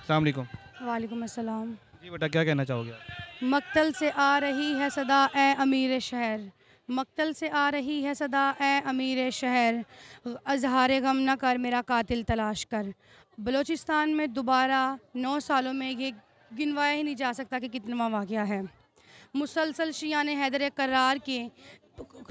अस्सलाम वालेकुम। वालेकुम अस्सलाम। जी बेटा, क्या कहना चाहोगे आप? मक्तल से आ रही है सदा ए अमीर शहर, मक्तल से आ रही है सदा ए अमीर शहर, अजहार गम न कर मेरा कातिल तलाश कर। बलूचिस्तान में दोबारा 9 सालों में ये गिनवाया ही नहीं जा सकता कि कितनवां वाक़या है। मुसलसल शियाने हैदर करार के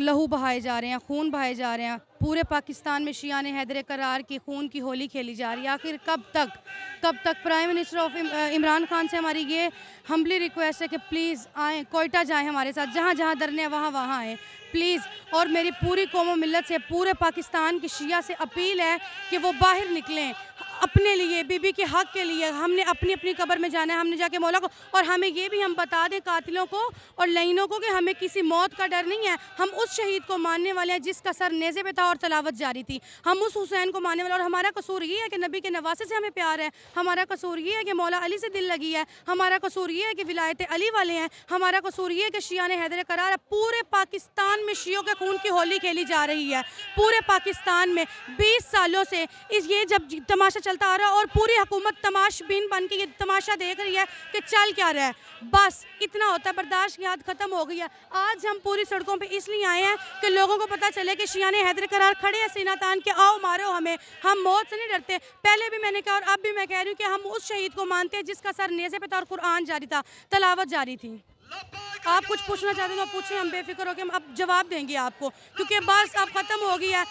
लहू बहाए जा रहे हैं, खून बहाए जा रहे हैं। पूरे पाकिस्तान में शियाने हैदर करार की खून की होली खेली जा रही है। आखिर कब तक prime minister of Imran Khan से हमारी ये हम्बली रिक्वेस्ट है कि प्लीज़ आएँ, कोयटा जाएँ हमारे साथ, जहाँ जहाँ धरने हैं वहाँ आएँ प्लीज़। और मेरी पूरी कौम मिल्लत से, पूरे पाकिस्तान की शिया से अपील है कि वो बाहर निकलें अपने लिए, बीबी के हक़ के लिए। हमने अपनी अपनी कब्र में जाना है, हमने जाके मौला को, और हमें ये भी हम बता दें कातिलों को और लईनों को कि हमें किसी मौत का डर नहीं है। हम उस शहीद को मानने वाले हैं जिसका सर नेज़े पे था और तलावत जारी थी। हम उस हुसैन को मानने वाले, और हमारा कसूर ये है कि नबी के नवासे से हमें प्यार है। हमारा कसूर ये है कि मौला अली से दिल लगी है। हमारा कसूर ये है कि विलायत अली वाले हैं। हमारा कसूर ये है कि शियाने हैदर करार है। पूरे पाकिस्तान में शियों के खून की होली खेली जा रही है। पूरे पाकिस्तान में 20 सालों से ये जब तमाशा चलता आ रहा है और पूरी हुकूमत तमाशबीन बन के ये तमाशा देख रही है कि चल क्या रहा है। बस इतना होता है, बर्दाश्त की हद खत्म हो गई है। आज हम पूरी सड़कों पे इसलिए आए हैं कि लोगों को पता चले कि शियाने हैदर करार खड़े हैं सीना तान के, आओ मारो हमें, हम मौत से नहीं डरते। पहले भी मैंने कहा और अब भी मैं कह रही हूँ कि हम उस शहीद को मानते हैं जिसका सर नेज़े पे था और कुरान जारी था, तलावत जारी थी। आप कुछ पूछना चाहते हो तो पूछें, हम बेफिक्र होकर हम अब जवाब देंगे आपको, क्योंकि बस अब ख़त्म हो गई है।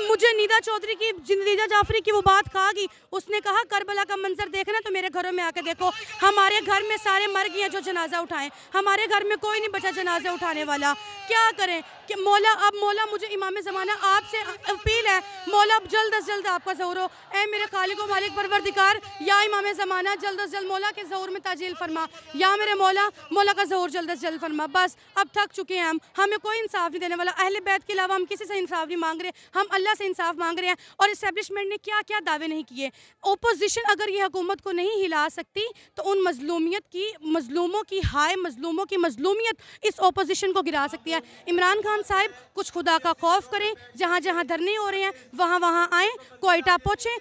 मुझे नीदा चौधरी की, नीदा जाफरी की वो बात कहा कि उसने कहा करबला का मंजर देखना तो मेरे घरों में आकर देखो। हमारे घर में सारे मर गए हैं जो जनाजा उठाएं, हमारे घर में कोई नहीं बचा जनाजा उठाने वाला। क्या करें कि मौला, अब मौला मुझे इमाम ज़माना आपसे अपील है, मौला अब जल्द अज जल्द आपका ज़हूर हो। ए मेरे खालिक व मालिक परवरदिगार, या इमाम ज़माना जल्द अज जल्द मौला के ज़हूर में ताजील फरमा, या मेरे मौला का ज़हूर जल्द अज जल्द फरमा। बस अब थक चुके हैं हम, हमें कोई इंसाफ नहीं देने वाला। अहले बैत के अलावा हम किसी से इंसाफ नहीं मांग रहे, हम अल्लाह से इंसाफ मांग रहे हैं। और इस्टेब्लिशमेंट ने क्या क्या दावे नहीं किए। ओपोजिशन अगर ये हुकूमत को नहीं हिला सकती तो उन मजलूमों की हाय मजलूमों की मजलूमियत इस ओपोजिशन को गिरा सकती है। इमरान खान साहब कुछ खुदा का खौफ करें, जहाँ जहाँ धरने हो रहे हैं वहाँ आएँ, कोयटा पहुँचें।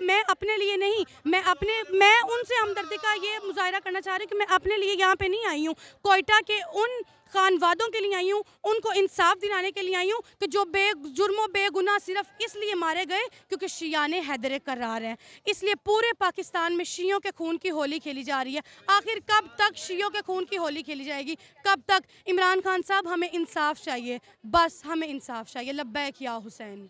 मैं अपने लिए नहीं, मैं उनसे हमदर्दी का ये मुजाहरा करना चाह रही हूँ कि मैं अपने लिए यहाँ पे नहीं आई हूँ, कोयटा के उन खानवादों के लिए आई हूँ, उनको इंसाफ दिलाने के लिए आई हूँ कि जो बेजुर्मों बेगुनाह सिर्फ इसलिए मारे गए क्योंकि शियाने हैदर करार हैं। इसलिए पूरे पाकिस्तान में शियों के खून की होली खेली जा रही है। आखिर कब तक शियों के खून की होली खेली जाएगी? कब तक? इमरान खान साहब, हमें इंसाफ चाहिए, बस हमें इंसाफ चाहिए। लब्बैक या हुसैन।